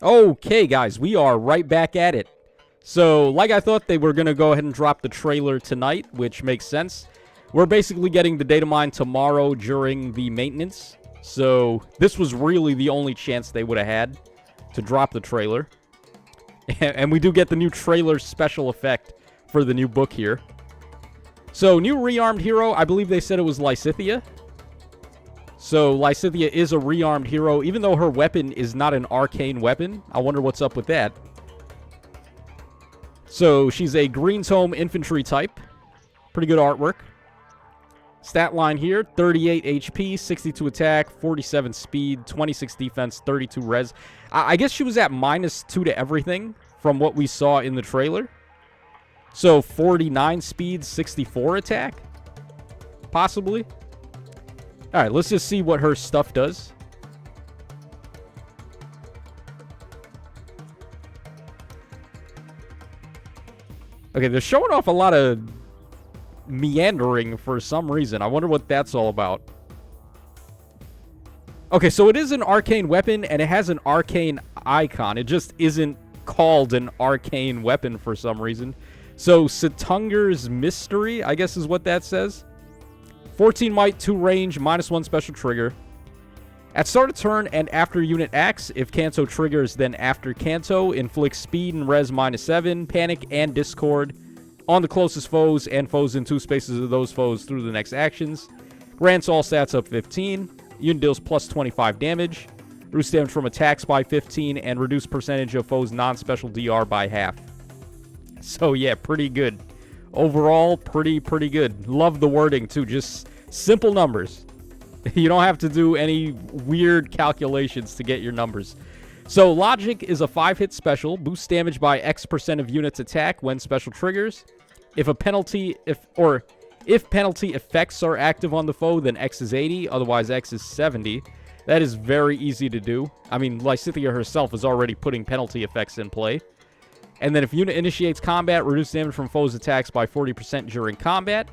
Okay, guys, we are right back at it. So, like I thought, they were going to go ahead and drop the trailer tonight, which makes sense. We're basically getting the data mine tomorrow during the maintenance. So, this was really the only chance they would have had to drop the trailer. And we do get the new trailer special effect for the new book here. So, new rearmed hero, I believe they said it was Lysithea. So, Lysithea is a rearmed hero, even though her weapon is not an arcane weapon. I wonder what's up with that. So, she's a green tome infantry type. Pretty good artwork. Stat line here, 38 HP, 62 attack, 47 speed, 26 defense, 32 res. I guess she was at -2 to everything from what we saw in the trailer. So, 49 speed, 64 attack? Possibly. Alright, let's just see what her stuff does. Okay, they're showing off a lot of meandering for some reason. I wonder what that's all about. Okay, so it is an arcane weapon, and it has an arcane icon. It just isn't called an arcane weapon for some reason. So, Situnger's Mystery, I guess is what that says. 14 might, 2 range, -1 special trigger. At start of turn and after unit acts, if Kanto triggers, then after Kanto, inflicts speed and res -7, panic, and discord on the closest foes and foes in 2 spaces of those foes through the next actions. Grants all stats up 15. Unit deals plus 25 damage. Reduce damage from attacks by 15 and reduce percentage of foes' non-special DR by half. So yeah, pretty good. Overall, pretty good. Love the wording, too. Just simple numbers. You don't have to do any weird calculations to get your numbers. So, Logic is a 5-hit special. Boosts damage by X% of units attack when special triggers. If penalty effects are active on the foe, then X is 80. Otherwise, X is 70. That is very easy to do. I mean, Lysithea herself is already putting penalty effects in play. And then if unit initiates combat, reduce damage from foes' attacks by 40% during combat,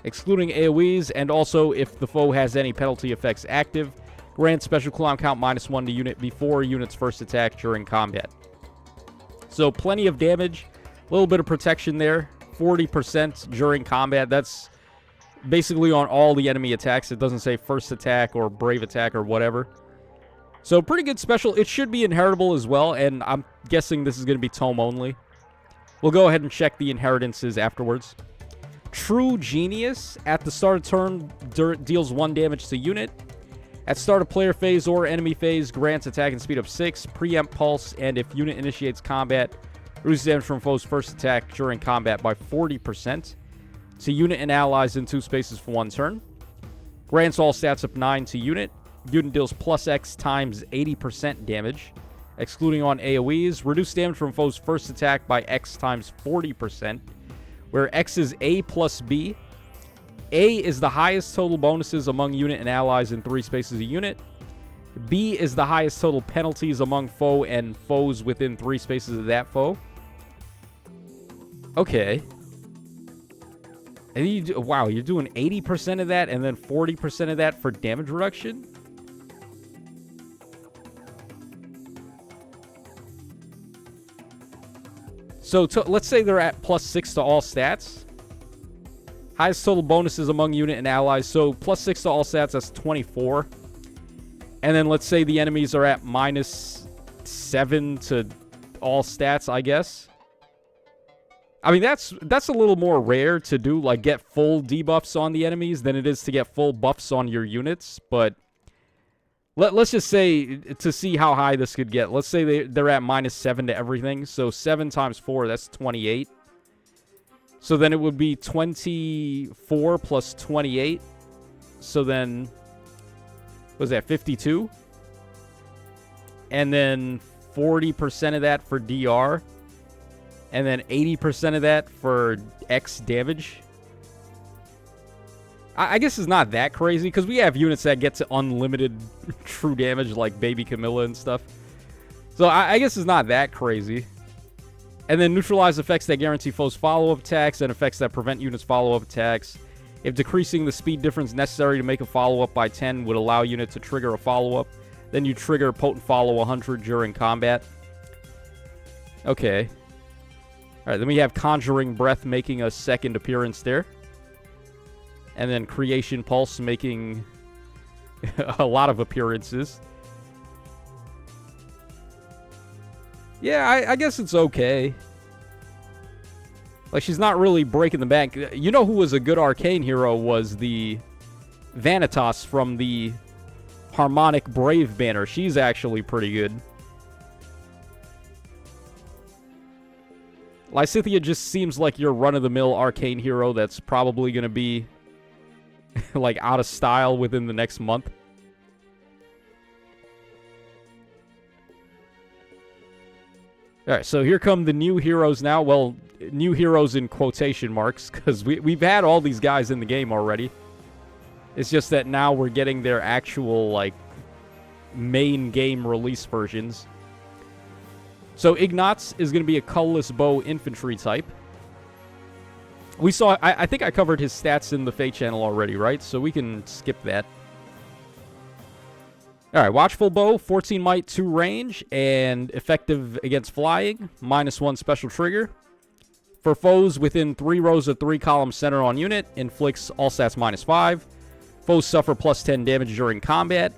excluding AoEs, and also if the foe has any penalty effects active, grant special cooldown count -1 to unit before unit's first attack during combat. So plenty of damage, a little bit of protection there, 40% during combat. That's basically on all the enemy attacks. It doesn't say first attack or brave attack or whatever. So, pretty good special. It should be inheritable as well, and I'm guessing this is going to be tome only. We'll go ahead and check the inheritances afterwards. True Genius. At the start of turn, deals 1 damage to unit. At start of player phase or enemy phase, grants attack and speed up 6, preempt pulse, and if unit initiates combat, reduces damage from foe's first attack during combat by 40% to unit and allies in 2 spaces for 1 turn. Grants all stats up 9 to unit. Unit deals plus X times 80% damage, excluding on AoEs. Reduce damage from foe's first attack by X times 40%, where X is A plus B. A is the highest total bonuses among unit and allies in 3 spaces a unit. B is the highest total penalties among foe and foes within 3 spaces of that foe. Okay. And wow, you're doing 80% of that and then 40% of that for damage reduction? So let's say they're at +6 to all stats. Highest total bonuses among unit and allies. So +6 to all stats, that's 24. And then let's say the enemies are at -7 to all stats, I guess. I mean, that's a little more rare to do, like get full debuffs on the enemies than it is to get full buffs on your units. But let's just say, to see how high this could get, let's say they're at -7 to everything. So 7 times 4, that's 28. So then it would be 24 plus 28. So then, what was that, 52? And then 40% of that for DR. And then 80% of that for X damage. I guess it's not that crazy, because we have units that get to unlimited true damage, like Baby Camilla and stuff. So I guess it's not that crazy. And then neutralize effects that guarantee foes follow-up attacks and effects that prevent units follow-up attacks. If decreasing the speed difference necessary to make a follow-up by 10 would allow unit to trigger a follow-up, Then you trigger Potent Follow 100 during combat. Okay. Alright, then we have Conjuring Breath making a second appearance there. And then Creation Pulse making a lot of appearances. Yeah, I guess it's okay. Like, she's not really breaking the bank. You know who was a good arcane hero was the Vanitas from the Harmonic Brave banner. She's actually pretty good. Lysithea just seems like your run-of-the-mill arcane hero that's probably going to be, like, out of style within the next month. Alright, so here come the new heroes now. Well, new heroes in quotation marks, because we've had all these guys in the game already. It's just that now we're getting their actual, like, main game release versions. So Ignatz is going to be a colorless bow infantry type. We saw, I think I covered his stats in the Fate channel already, right? So we can skip that. Alright, Watchful Bow, 14 might, 2 range, and effective against flying, -1 special trigger. For foes within 3 rows of 3 columns center on unit, inflicts all stats -5. Foes suffer +10 damage during combat,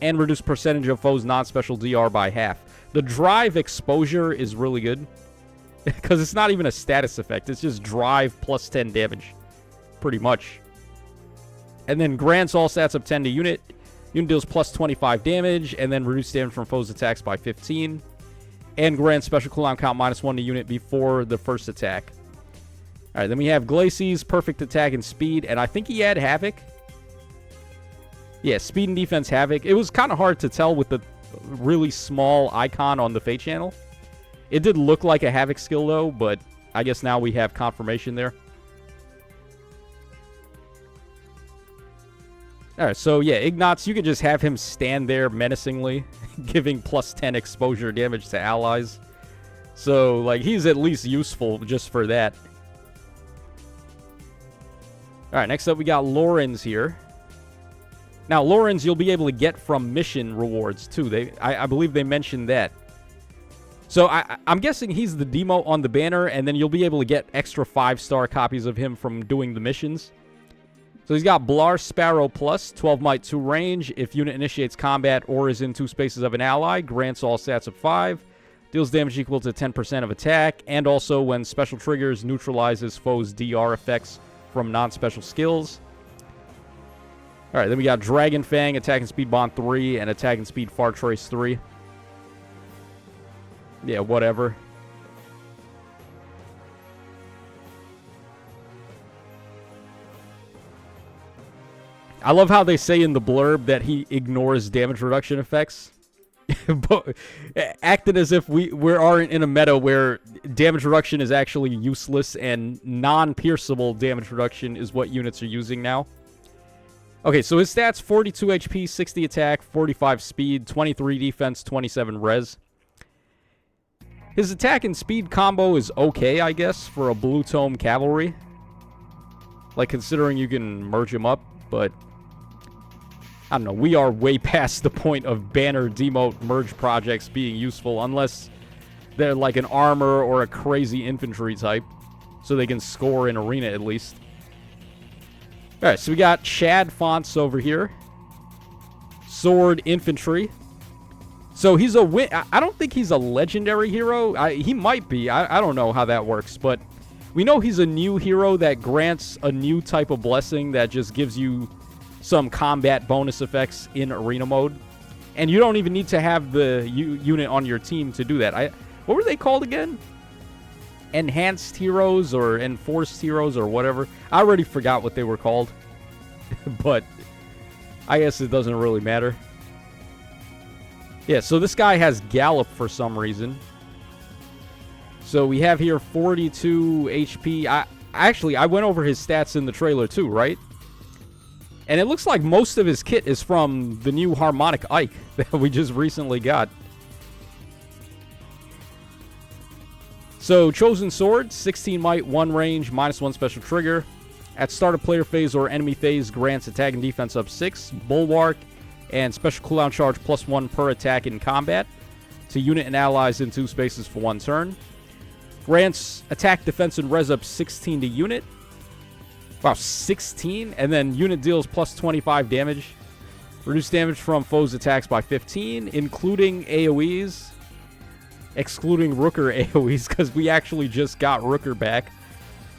and reduce percentage of foes' non-special DR by half. The drive exposure is really good, because it's not even a status effect, it's just drive +10 damage, pretty much. And then grants all stats up 10 to unit. Unit deals +25 damage, and then reduce damage from foes' attacks by 15. And grants special cooldown count -1 to unit before the first attack. Alright, then we have Glacies, perfect attack and speed, and I think he had Havoc. Yeah, speed and defense Havoc. It was kind of hard to tell with the really small icon on the Fate channel. It did look like a Havoc skill, though, but I guess now we have confirmation there. Alright, so yeah, Ignatz, you could just have him stand there menacingly, giving +10 exposure damage to allies. So, like, he's at least useful just for that. Alright, next up we got Lorenz here. Now, Lorenz you'll be able to get from mission rewards, too. I believe they mentioned that. So, I'm guessing he's the demo on the banner, and then you'll be able to get extra 5-star copies of him from doing the missions. So he's got Blar Sparrow Plus, 12 might, 2 range. If unit initiates combat or is in 2 spaces of an ally, grants all stats of 5. Deals damage equal to 10% of attack. And also, when special triggers, neutralizes foes' DR effects from non-special skills. Alright, then we got Dragon Fang, Attack and Speed Bond 3, and Attack and Speed Far Trace 3. Yeah, whatever. I love how they say in the blurb that he ignores damage reduction effects. But acted as if we aren't in a meta where damage reduction is actually useless and non-pierceable damage reduction is what units are using now. Okay, so his stats, 42 HP, 60 attack, 45 speed, 23 defense, 27 res. His attack and speed combo is okay, I guess, for a Blue Tome Cavalry. Like, considering you can merge him up, but I don't know, we are way past the point of banner demote merge projects being useful unless they're like an armor or a crazy infantry type, so they can score in arena at least. Alright, so we got Chad Fonts over here. Sword Infantry. So he's a I don't think he's a legendary hero. He might be. I don't know how that works, but we know he's a new hero that grants a new type of blessing that just gives you some combat bonus effects in arena mode. And you don't even need to have the unit on your team to do that. What were they called again? Enhanced heroes or enforced heroes or whatever. I already forgot what they were called. But I guess it doesn't really matter. Yeah, so this guy has Gallop for some reason. So we have here 42 HP. I went over his stats in the trailer too, right? And it looks like most of his kit is from the new Harmonic Ike that we just recently got. So, Chosen Sword, 16 might, 1 range, -1 special trigger. At start of player phase or enemy phase, grants attack and defense up 6. Bulwark, and special cooldown charge +1 per attack in combat to unit and allies in 2 spaces for 1 turn. Grants attack, defense, and res up 16 to unit. Wow, 16? And then unit deals +25 damage. Reduce damage from foes' attacks by 15, including AoEs. Excluding Rooker AoEs, because we actually just got Rooker back.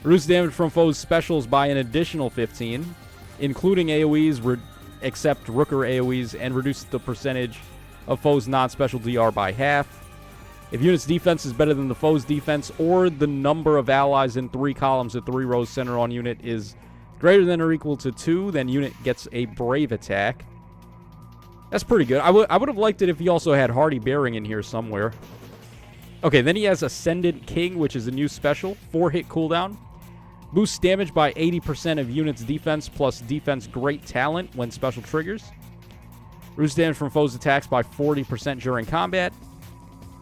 Reduce damage from foes' specials by an additional 15, including AoEs, except Rooker AoEs, and reduce the percentage of foes' non-special DR by half. If unit's defense is better than the foe's defense, or the number of allies in 3 columns at 3 rows center on unit is greater than or equal to 2, then unit gets a brave attack. That's pretty good. I would have liked it if he also had Hardy Bearing in here somewhere. Okay, then he has Ascendant King, which is a new special. 4-hit cooldown. Boosts damage by 80% of unit's defense plus defense great talent when special triggers. Reduce damage from foes' attacks by 40% during combat.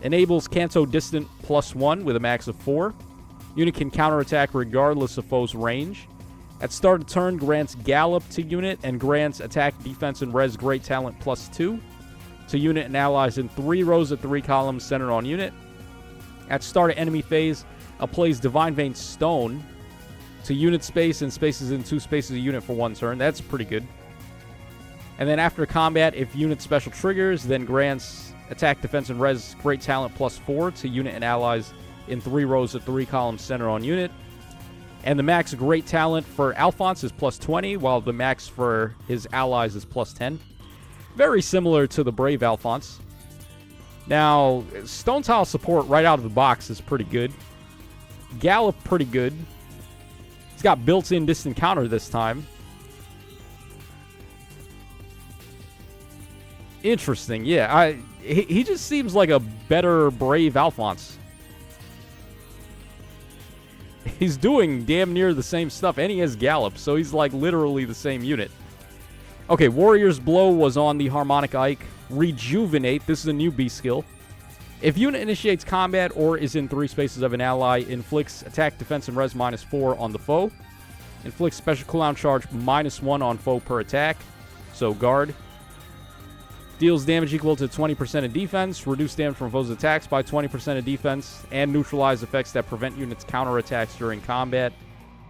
Enables Canto Distant +1 with a max of 4. Unit can counterattack regardless of foe's range. At start of turn, grants Gallop to unit and grants attack, defense, and res great talent +2 to unit and allies in 3 rows of 3 columns centered on unit. At start of enemy phase, applies Divine Vein Stone to unit space and spaces in 2 spaces of unit for 1 turn. That's pretty good. And then after combat, if unit special triggers, then grants attack, defense, and res great talent +4 to unit and allies in 3 rows of 3 columns center on unit. And the max great talent for Alphonse is +20, while the max for his allies is +10. Very similar to the Brave Alphonse. Now, Stone Tile support right out of the box is pretty good. Gallop, pretty good. It's got built-in distant counter this time. Interesting, yeah. He just seems like a better Brave Alphonse. He's doing damn near the same stuff, and he has Gallop, so he's like literally the same unit. Okay, Warrior's Blow was on the Harmonic Ike. Rejuvenate, this is a new B skill. If unit initiates combat or is in 3 spaces of an ally, inflicts attack, defense, and res -4 on the foe. Inflicts special cooldown charge -1 on foe per attack, so guard. Deals damage equal to 20% of defense, reduce damage from foes' attacks by 20% of defense, and neutralize effects that prevent units' counterattacks during combat,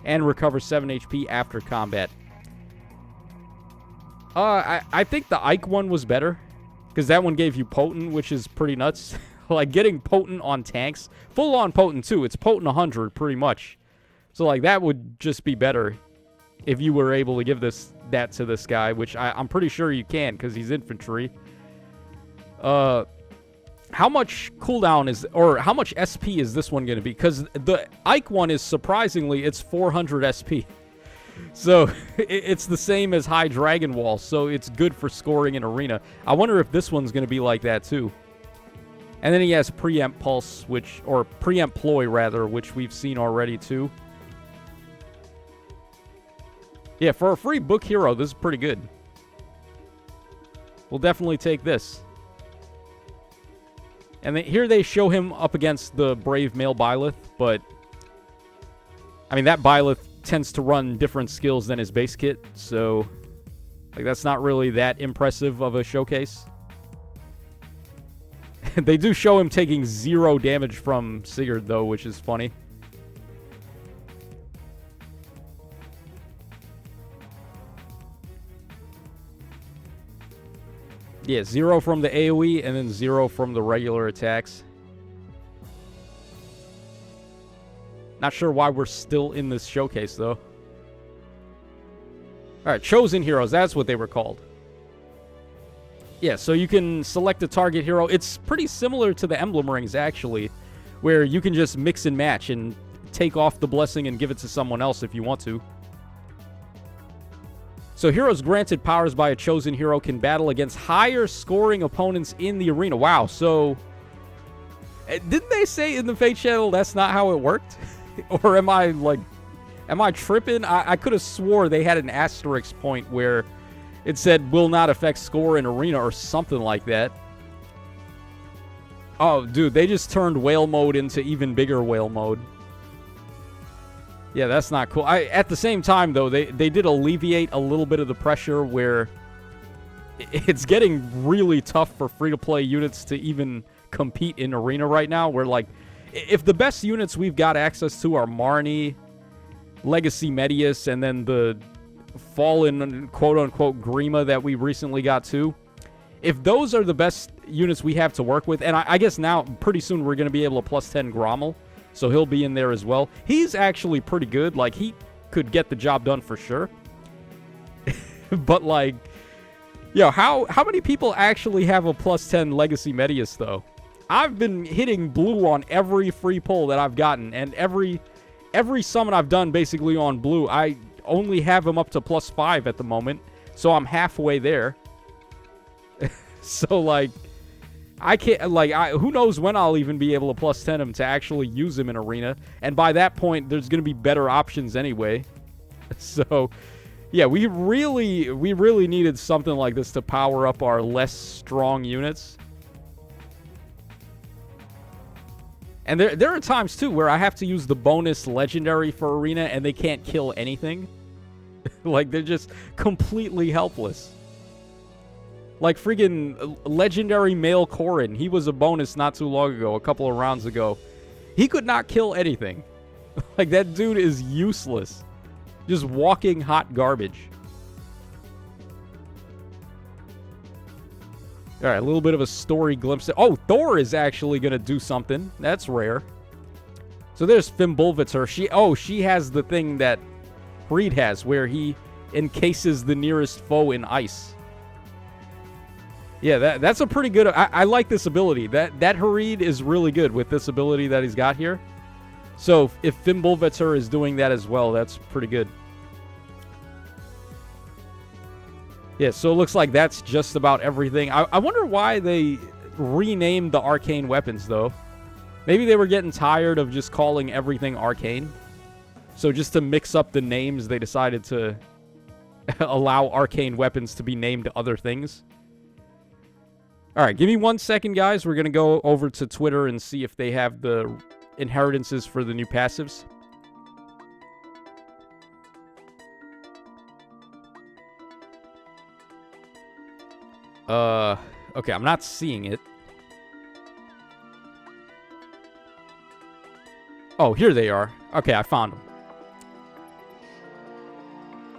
and recover 7 HP after combat. I think the Ike one was better, because that one gave you Potent, which is pretty nuts. Like, getting Potent on tanks, full-on Potent, too. It's Potent 100, pretty much. So, like, that would just be better if you were able to give that to this guy, which I'm pretty sure you can, because he's infantry. How much cooldown is, or how much SP is this one going to be? Because the Ike one is, surprisingly, it's 400 SP. So, it's the same as High Dragon Wall, so it's good for scoring in Arena. I wonder if this one's going to be like that, too. And then he has Preempt Pulse, or Preempt Ploy, rather, which we've seen already, too. Yeah, for a free book hero, this is pretty good. We'll definitely take this. And here they show him up against the Brave Male Byleth, but I mean, that Byleth tends to run different skills than his base kit, so like that's not really that impressive of a showcase. They do show him taking 0 damage from Sigurd, though, which is funny. Yeah, 0 from the AoE, and then 0 from the regular attacks. Not sure why we're still in this showcase, though. Alright, Chosen Heroes, that's what they were called. Yeah, so you can select a target hero. It's pretty similar to the Emblem Rings, actually, where you can just mix and match and take off the blessing and give it to someone else if you want to. So heroes granted powers by a chosen hero can battle against higher scoring opponents in the arena. Wow, so didn't they say in the Fate Channel that's not how it worked? Or am I tripping? I could have swore they had an asterisk point where it said will not affect score in arena or something like that. Oh, dude, they just turned whale mode into even bigger whale mode. Yeah, that's not cool. At the same time, though, they did alleviate a little bit of the pressure where it's getting really tough for free-to-play units to even compete in Arena right now. Where, like, if the best units we've got access to are Marnie, Legacy Medius, and then the fallen quote-unquote Grima that we recently got too, if those are the best units we have to work with, and I guess now pretty soon we're going to be able to plus 10 Grommel, so he'll be in there as well. He's actually pretty good. Like, he could get the job done for sure. But, like, yo, how many people actually have a plus 10 Legacy Medius, though? I've been hitting blue on every free pull that I've gotten, and every summon I've done basically on blue, I only have him up to plus 5 at the moment, so I'm halfway there. So, like, I can't, like, who knows when I'll even be able to plus 10 him to actually use him in Arena, and by that point, there's going to be better options anyway. So, yeah, we really needed something like this to power up our less strong units. And there are times, too, where I have to use the bonus legendary for Arena, and they can't kill anything. Like, they're just completely helpless. Like, friggin' legendary male Corrin. He was a bonus not too long ago, a couple of rounds ago. He could not kill anything. Like, that dude is useless. Just walking hot garbage. Alright, a little bit of a story glimpse. Oh, Thor is actually going to do something. That's rare. So there's Fimbulvitr. She has the thing that Reed has, where he encases the nearest foe in ice. Yeah, that's a pretty good... I like this ability. That Hareed is really good with this ability that he's got here. So if Fimbulvitr is doing that as well, that's pretty good. Yeah, so it looks like that's just about everything. I wonder why they renamed the arcane weapons, though. Maybe they were getting tired of just calling everything arcane. So just to mix up the names, they decided to allow arcane weapons to be named other things. All right, give me 1 second, guys. We're going to go over to Twitter and see if they have the inheritances for the new passives. Okay, I'm not seeing it. Oh, here they are. Okay, I found them.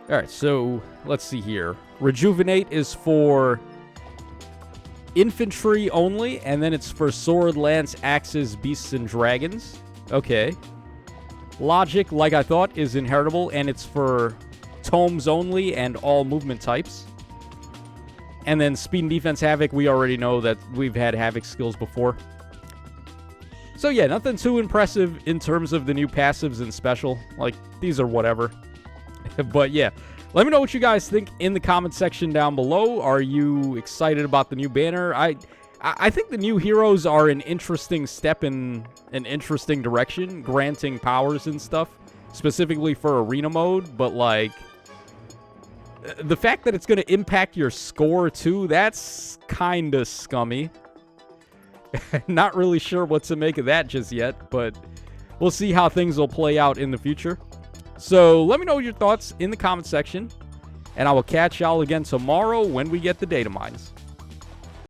All right, so let's see here. Rejuvenate is for infantry only, and then it's for sword, lance, axes, beasts, and dragons. Okay. Logic, like I thought, is inheritable, and it's for tomes only and all movement types. And then speed and defense Havoc, we already know that we've had Havoc skills before. So yeah, nothing too impressive in terms of the new passives and special. Like, these are whatever. But yeah, let me know what you guys think in the comment section down below. Are you excited about the new banner? I think the new heroes are an interesting step in an interesting direction, granting powers and stuff, specifically for arena mode, but like, the fact that it's going to impact your score too, that's kind of scummy. Not really sure what to make of that just yet, but we'll see how things will play out in the future. So let me know your thoughts in the comment section, and I will catch y'all again tomorrow when we get the data mines.